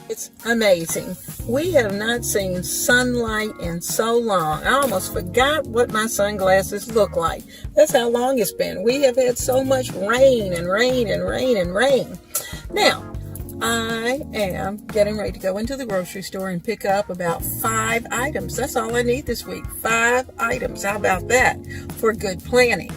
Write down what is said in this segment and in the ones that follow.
It's amazing. We have not seen sunlight in so long. I almost forgot what my sunglasses look like. That's how long it's been. We have had so much rain and rain and rain and rain. Now, I am getting ready to go into the grocery store and pick up about 5 items. That's all I need this week. 5 items. How about that for good planning?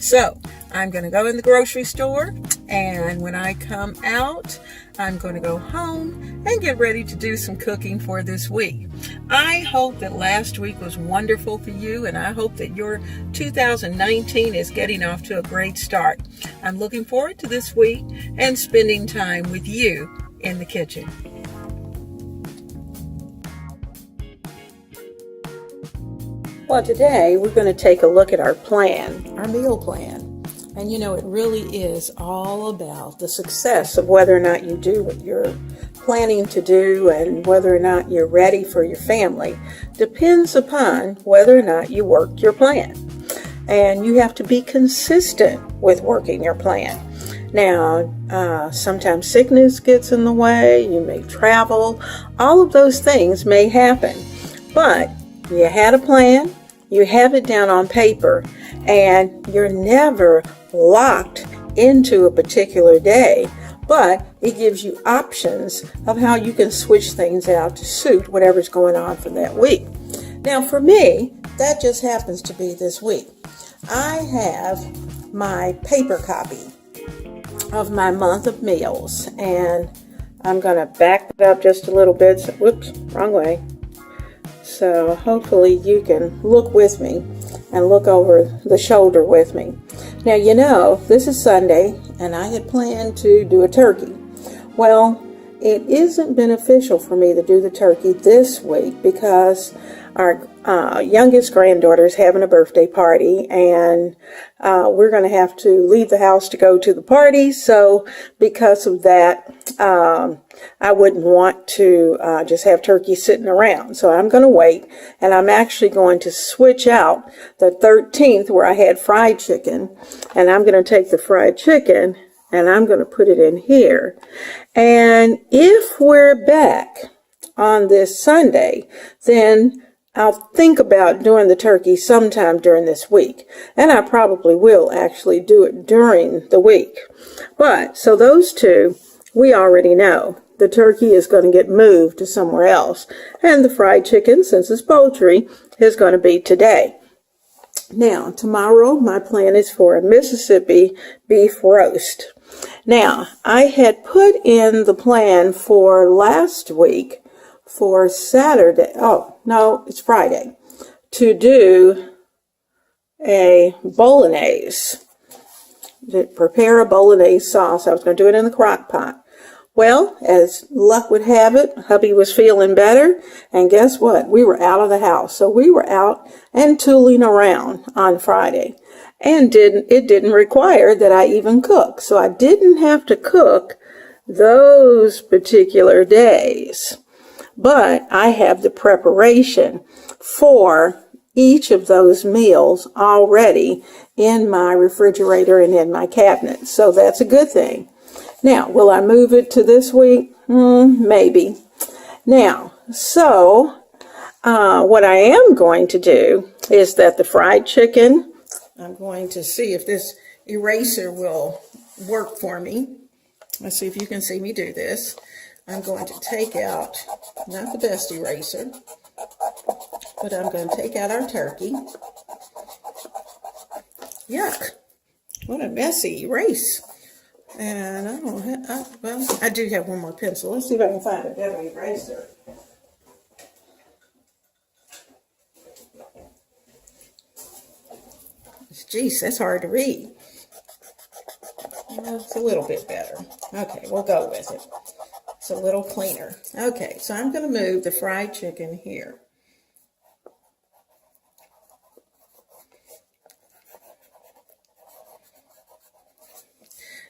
So, I'm going to go in the grocery store, and when I come out, I'm going to go home and get ready to do some cooking for this week. I hope that last week was wonderful for you, and I hope that your 2019 is getting off to a great start. I'm looking forward to this week and spending time with you in the kitchen. Well, today we're going to take a look at our plan, our meal plan. And you know, it really is all about the success of whether or not you do what you're planning to do and whether or not you're ready for your family depends upon whether or not you work your plan. And you have to be consistent with working your plan. Now, sometimes sickness gets in the way, you may travel, all of those things may happen. But you had a plan, you have it down on paper, and you're never locked into a particular day, but it gives you options of how you can switch things out to suit whatever's going on for that week. Now for me, that just happens to be this week. I have my paper copy of my month of meals, and I'm going to back it up just a little bit. Whoops, wrong way. So hopefully you can look with me and look over the shoulder with me. Now, you know, this is Sunday, and I had planned to do a turkey. Well, it isn't beneficial for me to do the turkey this week because our youngest granddaughter is having a birthday party, and we're going to have to leave the house to go to the party. So because of that, I wouldn't want to just have turkey sitting around. So I'm going to wait, and I'm actually going to switch out the 13th where I had fried chicken, and I'm going to take the fried chicken and I'm going to put it in here. And if we're back on this Sunday, then I'll think about doing the turkey sometime during this week. And I probably will actually do it during the week. But, so those two, we already know. The turkey is going to get moved to somewhere else. And the fried chicken, since it's poultry, is going to be today. Now, tomorrow, my plan is for a Mississippi beef roast. Now, I had put in the plan for last week for Saturday, oh, no, it's Friday, to do a Bolognese, to prepare a Bolognese sauce. I was going to do it in the crock pot. Well, as luck would have it, hubby was feeling better, and guess what? We were out of the house. So we were out and tooling around on Friday, and it didn't require that I even cook. So I didn't have to cook those particular days. But I have the preparation for each of those meals already in my refrigerator and in my cabinet. So that's a good thing. Now, will I move it to this week? Maybe. Now, so what I am going to do is that the fried chicken, I'm going to see if this eraser will work for me. Let's see if you can see me do this. I'm going to take out, not the best eraser, but I'm going to take out our turkey. Yuck. What a messy erase. And I don't have, well, I do have one more pencil. Let's see if I can find a better eraser. Jeez, that's hard to read. Well, it's a little bit better. Okay, we'll go with it. It's a little cleaner. Okay, so I'm going to move the fried chicken here.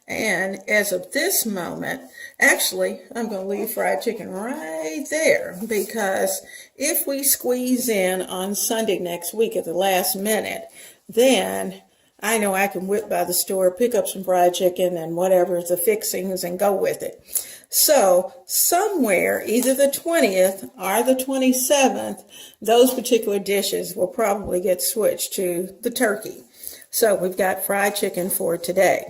And as of this moment, actually, I'm going to leave fried chicken right there, because if we squeeze in on Sunday next week at the last minute, then I know I can whip by the store, pick up some fried chicken and whatever the fixings and go with it. So somewhere, either the 20th or the 27th, those particular dishes will probably get switched to the turkey. So we've got fried chicken for today.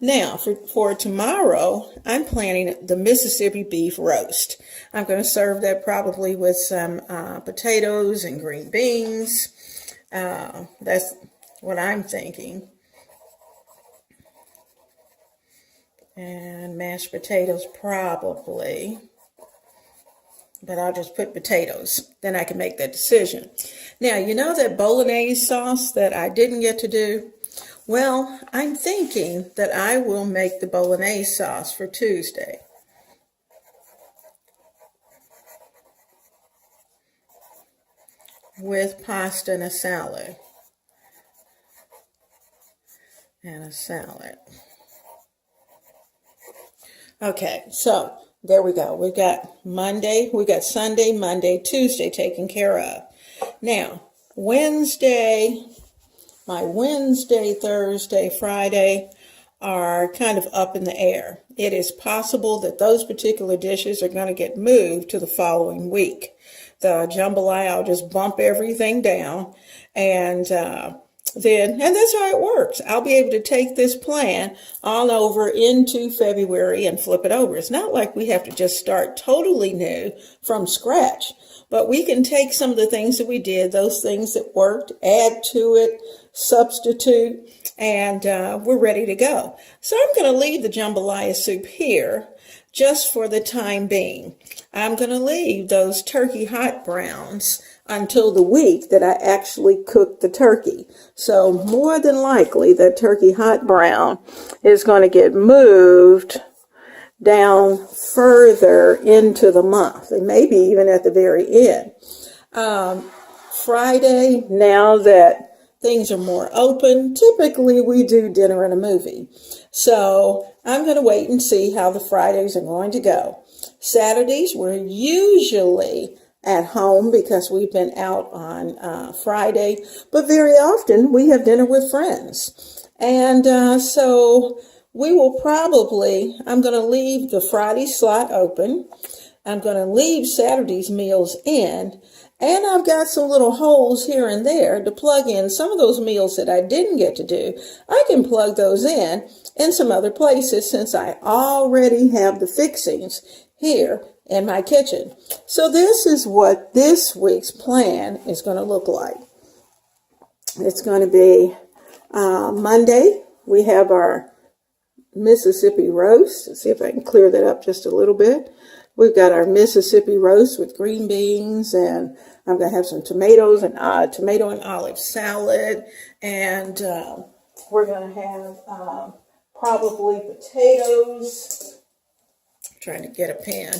Now, for tomorrow, I'm planning the Mississippi beef roast. I'm going to serve that probably with some potatoes and green beans. That's what I'm thinking. And mashed potatoes probably. But I'll just put potatoes. Then I can make that decision. Now, you know that Bolognese sauce that I didn't get to do? Well, I'm thinking that I will make the Bolognese sauce for Tuesday. With pasta and a salad. Okay, so there we go. We've got Sunday, Monday, Tuesday taken care of. Now, my Wednesday, Thursday, Friday are kind of up in the air. It is possible that those particular dishes are going to get moved to the following week. The jambalaya, I'll just bump everything down, and that's how it works. I'll be able to take this plan all over into February and flip it over. It's not like we have to just start totally new from scratch, but we can take some of the things that we did, those things that worked, add to it, substitute, and we're ready to go. So I'm going to leave the jambalaya soup here just for the time being. I'm going to leave those turkey hot browns until the week that I actually cook the turkey. So more than likely that turkey hot brown is going to get moved down further into the month, and maybe even at the very end. Friday, now that things are more open, typically we do dinner and a movie. So I'm going to wait and see how the Fridays are going to go. Saturdays, we're usually at home because we've been out on Friday, but very often we have dinner with friends. And so we will I'm going to leave the Friday slot open. I'm going to leave Saturday's meals in. And I've got some little holes here and there to plug in some of those meals that I didn't get to do. I can plug those in some other places since I already have the fixings here in my kitchen. So this is what this week's plan is going to look like. It's going to be Monday. We have our Mississippi roast. Let's see if I can clear that up just a little bit. We've got our Mississippi roast with green beans, and I'm going to have some tomatoes and tomato and olive salad, and we're going to have probably potatoes. I'm trying to get a pan,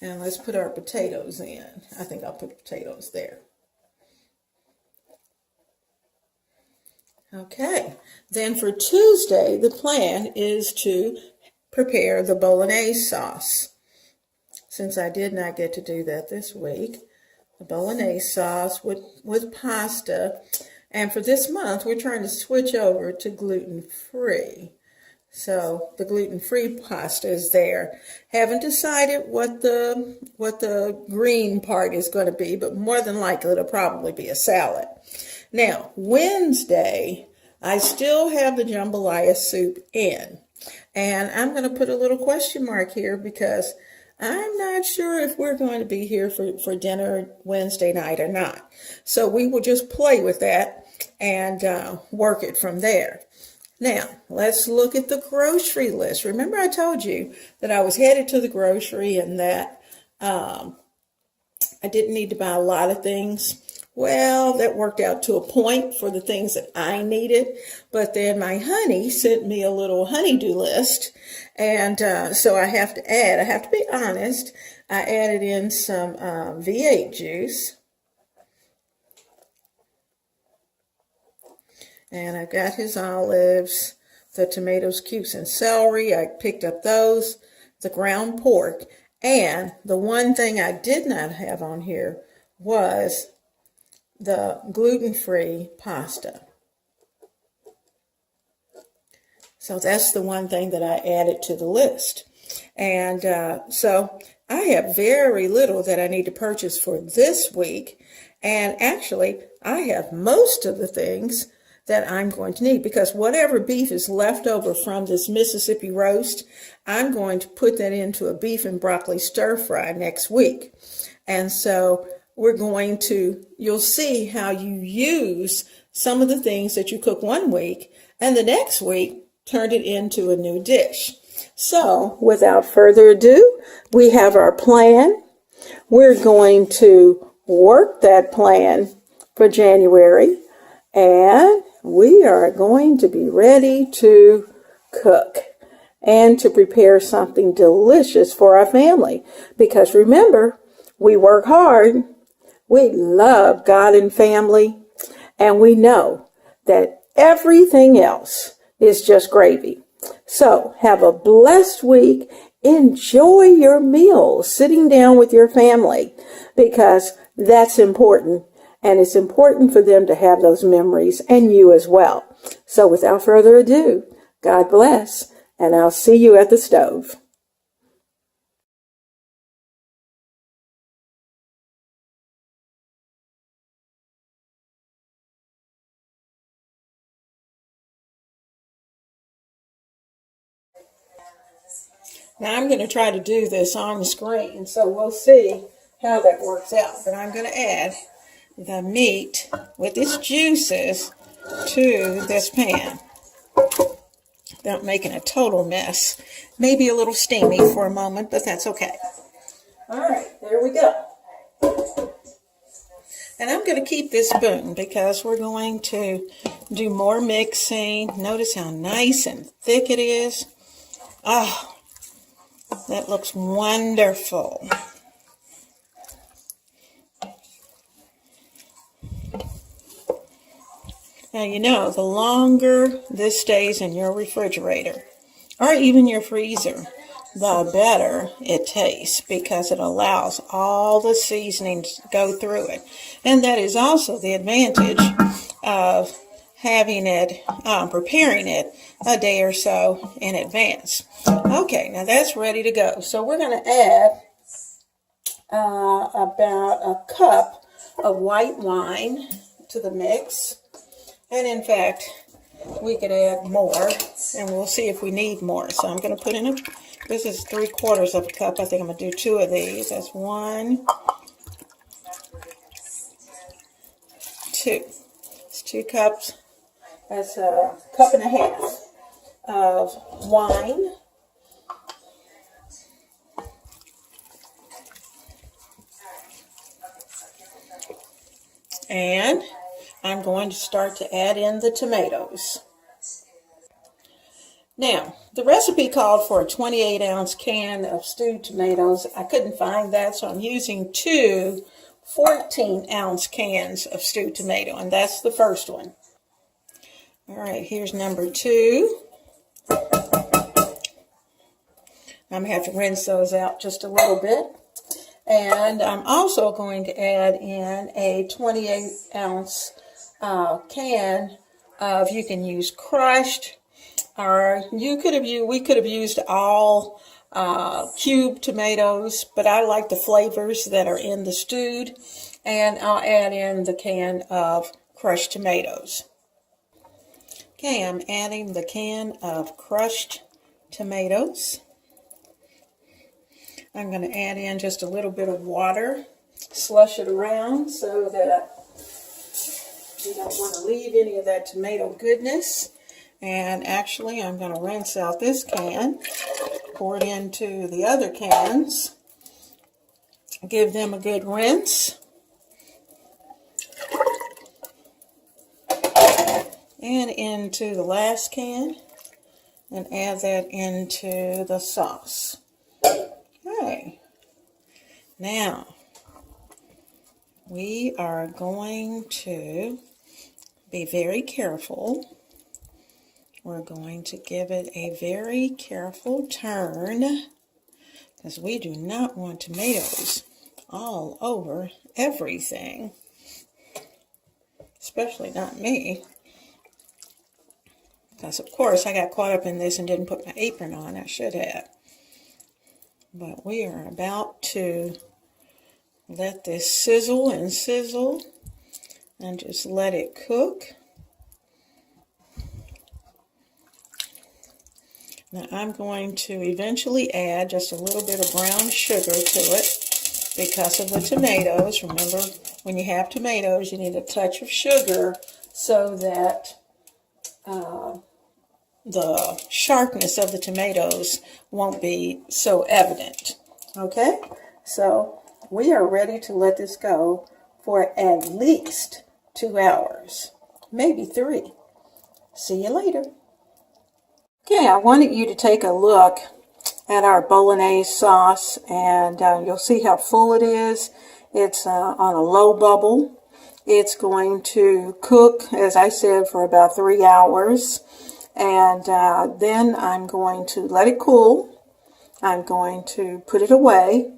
and let's put our potatoes in. I think I'll put potatoes there. Okay, then for Tuesday, the plan is to prepare the Bolognese sauce. Since I did not get to do that this week, the Bolognese sauce with pasta. And for this month, we're trying to switch over to gluten-free. So the gluten-free pasta is there. Haven't decided what the green part is going to be, but more than likely it'll probably be a salad. Now, Wednesday, I still have the jambalaya soup in. And I'm going to put a little question mark here because I'm not sure if we're going to be here for dinner Wednesday night or not. So we will just play with that and work it from there. Now, let's look at the grocery list. Remember I told you that I was headed to the grocery and that I didn't need to buy a lot of things. Well, that worked out to a point for the things that I needed. But then my honey sent me a little honey-do list. And so I have to be honest, I added in some V8 juice. And I've got his olives, the tomatoes, cubes, and celery. I picked up those, the ground pork. And the one thing I did not have on here was the gluten-free pasta. So that's the one thing that I added to the list. And so I have very little that I need to purchase for this week. And actually, I have most of the things that I'm going to need, because whatever beef is left over from this Mississippi roast, I'm going to put that into a beef and broccoli stir fry next week. And so we're going to, you'll see how you use some of the things that you cook one week and the next week turn it into a new dish. So without further ado, we have our plan. We're going to work that plan for January, and we are going to be ready to cook and to prepare something delicious for our family. Because remember, we work hard, we love God and family, and we know that everything else is just gravy. So have a blessed week. Enjoy your meals, sitting down with your family, because that's important. And it's important for them to have those memories, and you as well. So without further ado, God bless, and I'll see you at the stove. Now I'm going to try to do this on the screen, so we'll see how that works out. But I'm going to add the meat with its juices to this pan without making a total mess. Maybe a little steamy for a moment, but that's okay. All right, there we go. And I'm going to keep this spoon because we're going to do more mixing. Notice how nice and thick it is. Oh, that looks wonderful. Now, you know, the longer this stays in your refrigerator, or even your freezer, the better it tastes, because it allows all the seasonings to go through it. And that is also the advantage of having it, preparing it a day or so in advance. Okay, now that's ready to go. So we're going to add about a cup of white wine to the mix. And in fact, we could add more, and we'll see if we need more. So I'm going to put in this is 3/4 of a cup. I think I'm going to do 2 of these. That's 1, 2. It's 2 cups. That's a cup and a half of wine. And I'm going to start to add in the tomatoes. Now, the recipe called for a 28-ounce can of stewed tomatoes. I couldn't find that, so I'm using 2 14-ounce cans of stewed tomato, and that's the first one. All right, here's number 2. I'm going to have to rinse those out just a little bit. And I'm also going to add in a 28-ounce can of, you can use crushed, or we could have used all cubed tomatoes, but I like the flavors that are in the stewed, and I'll add in the can of crushed tomatoes. Okay, I'm adding the can of crushed tomatoes. I'm going to add in just a little bit of water, slush it around so that you don't want to leave any of that tomato goodness. And actually, I'm going to rinse out this can, pour it into the other cans, give them a good rinse, and into the last can, and add that into the sauce. Okay, now we are going to be very careful. We're going to give it a very careful turn, because we do not want tomatoes all over everything, especially not me, because of course I got caught up in this and didn't put my apron on. I should have. But we are about to let this sizzle and sizzle and just let it cook. Now I'm going to eventually add just a little bit of brown sugar to it because of the tomatoes. Remember, when you have tomatoes, you need a touch of sugar so that the sharpness of the tomatoes won't be so evident. Okay, so we are ready to let this go for at least 2 hours, maybe 3. See you later. Okay, I wanted you to take a look at our Bolognese sauce, and you'll see how full it is. It's on a low bubble. It's going to cook, as I said, for about 3 hours, and then I'm going to let it cool. I'm going to put it away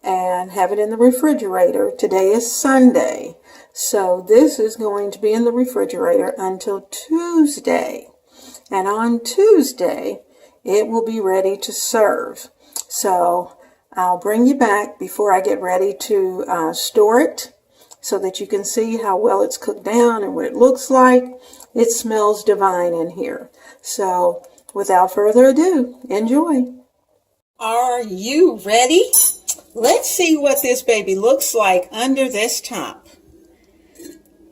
and have it in the refrigerator. Today is Sunday, so this is going to be in the refrigerator until Tuesday. And on Tuesday, it will be ready to serve. So I'll bring you back before I get ready to store it so that you can see how well it's cooked down and what it looks like. It smells divine in here. So without further ado, enjoy. Are you ready? Let's see what this baby looks like under this top.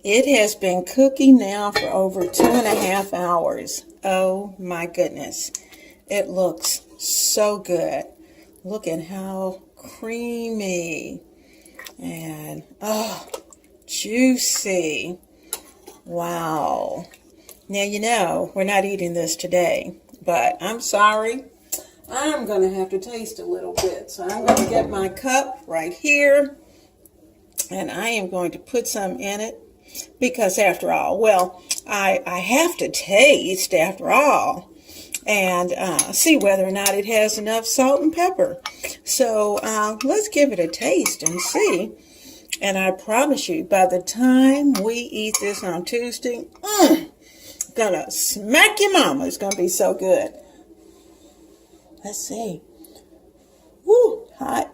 It has been cooking now for over 2.5 hours. Oh my goodness. It looks so good. Look at how creamy and juicy. Wow. Now you know we're not eating this today, but I'm sorry. I'm going to have to taste a little bit. So I'm going to get my cup right here and I am going to put some in it. Because after all, well, I have to taste after all and see whether or not it has enough salt and pepper. So let's give it a taste and see. And I promise you, by the time we eat this on Tuesday, gonna smack your mama. It's gonna be so good. Let's see. Woo, hot.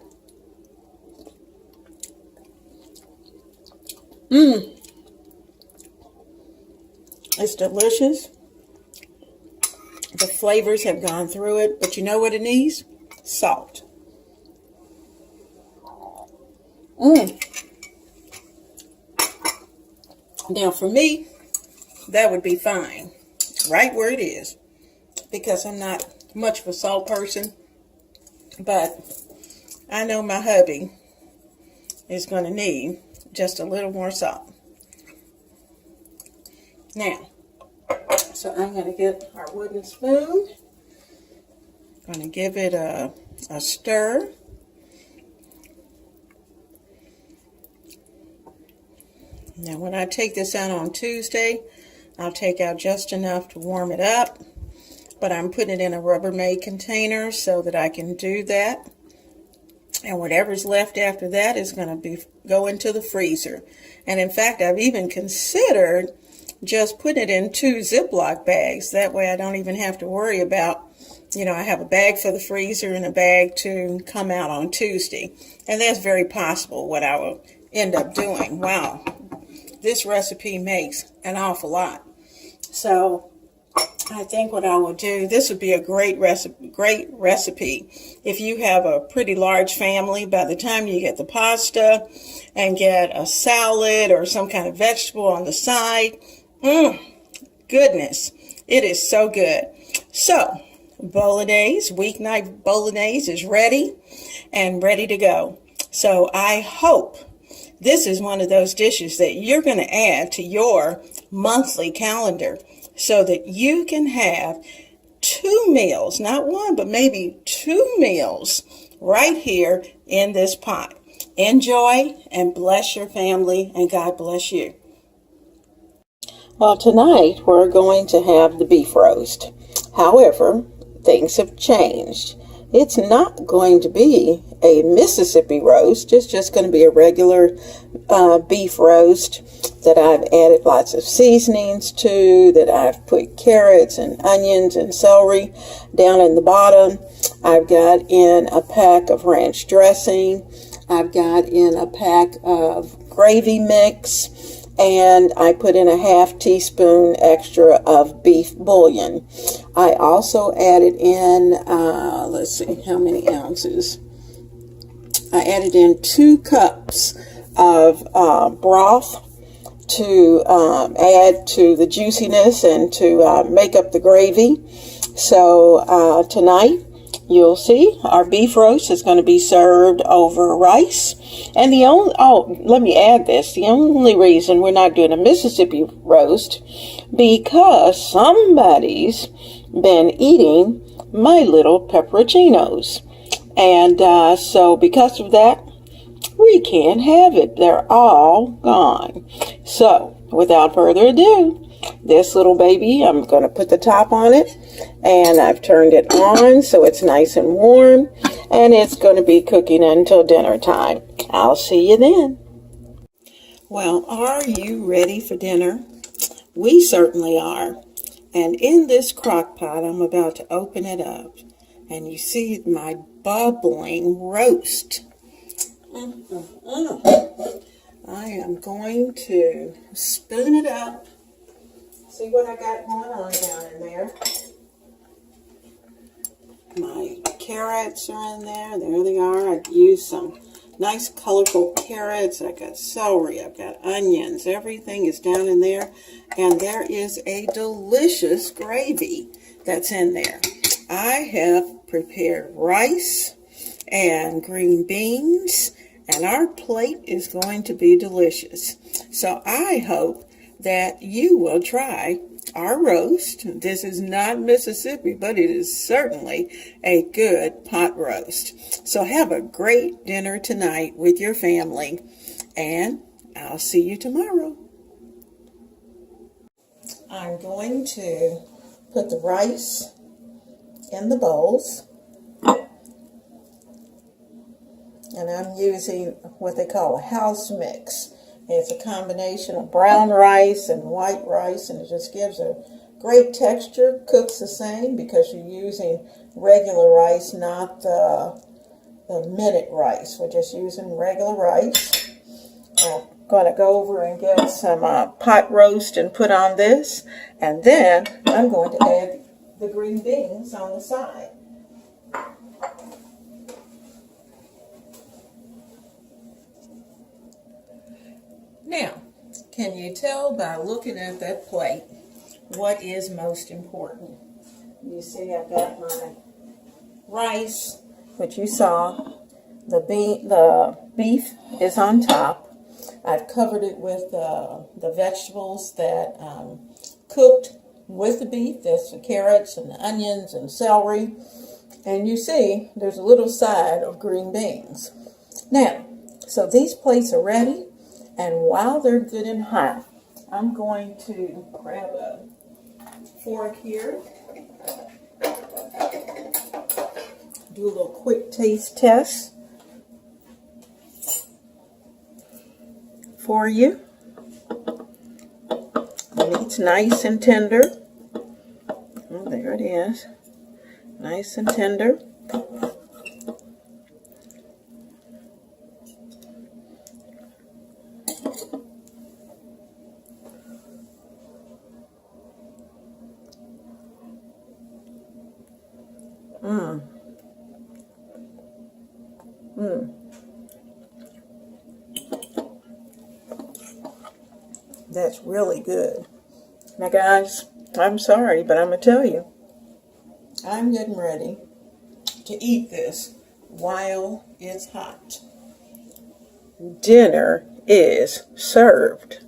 It's delicious. The flavors have gone through it, but you know what it needs? Salt. Now for me, that would be fine, right where it is, because I'm not much of a salt person, but I know my hubby is going to need just a little more salt. Now, so I'm going to get our wooden spoon. Going to give it a stir. Now, when I take this out on Tuesday, I'll take out just enough to warm it up. But I'm putting it in a Rubbermaid container so that I can do that. And whatever's left after that is going to go into the freezer. And in fact, I've even considered just put it in 2 Ziploc bags. That way I don't even have to worry about, you know, I have a bag for the freezer and a bag to come out on Tuesday. And that's very possible what I will end up doing. Wow, this recipe makes an awful lot. So I think what I will do, this would be a great recipe if you have a pretty large family. By the time you get the pasta and get a salad or some kind of vegetable on the side, goodness, it is so good. So Bolognese, weeknight Bolognese is ready and ready to go. So I hope this is one of those dishes that you're going to add to your monthly calendar so that you can have 2 meals, not 1, but maybe 2 meals right here in this pot. Enjoy and bless your family, and God bless you. Well, tonight we're going to have the beef roast. However, things have changed. It's not going to be a Mississippi roast. It's just going to be a regular beef roast that I've added lots of seasonings to, that I've put carrots and onions and celery down in the bottom. I've got in a pack of ranch dressing. I've got in a pack of gravy mix. And I put in a half teaspoon extra of beef bouillon. I also added in, let's see, how many ounces? I added in 2 cups of broth to add to the juiciness and to make up the gravy. So tonight, you'll see our beef roast is going to be served over rice. And the only, let me add this, the only reason we're not doing a Mississippi roast, because somebody's been eating my little pepperoncinos. And so because of that, we can't have it. They're all gone. So without further ado, this little baby, I'm going to put the top on it, and I've turned it on so it's nice and warm, and it's going to be cooking until dinner time. I'll see you then. Well, are you ready for dinner? We certainly are. And in this crock pot, I'm about to open it up, and you see my bubbling roast. I am going to spoon it up. See what I got going on down in there. My carrots are in there. There they are. I've used some nice colorful carrots. I've got celery. I've got onions. Everything is down in there. And there is a delicious gravy that's in there. I have prepared rice and green beans. And our plate is going to be delicious. So I hope that you will try our roast. This is not Mississippi, but it is certainly a good pot roast. So have a great dinner tonight with your family, and I'll see you tomorrow. I'm going to put the rice in the bowls, and I'm using what they call a house mix. It's a combination of brown rice and white rice, and it just gives a great texture. Cooks the same because you're using regular rice, not the minute rice. We're just using regular rice. I'm going to go over and get some pot roast and put on this, and then I'm going to add the green beans on the side. Now, can you tell by looking at that plate what is most important? You see I've got my rice, which you saw. The beef is on top. I've covered it with the vegetables that cooked with the beef. That's the carrots and the onions and celery. And you see there's a little side of green beans. Now, so these plates are ready. And while they're good and hot, I'm going to grab a fork here, do a little quick taste test for you. It's nice and tender. Oh, there it is. Nice and tender. That's really good. Now guys, I'm sorry, but I'm going to tell you, I'm getting ready to eat this while it's hot. Dinner is served.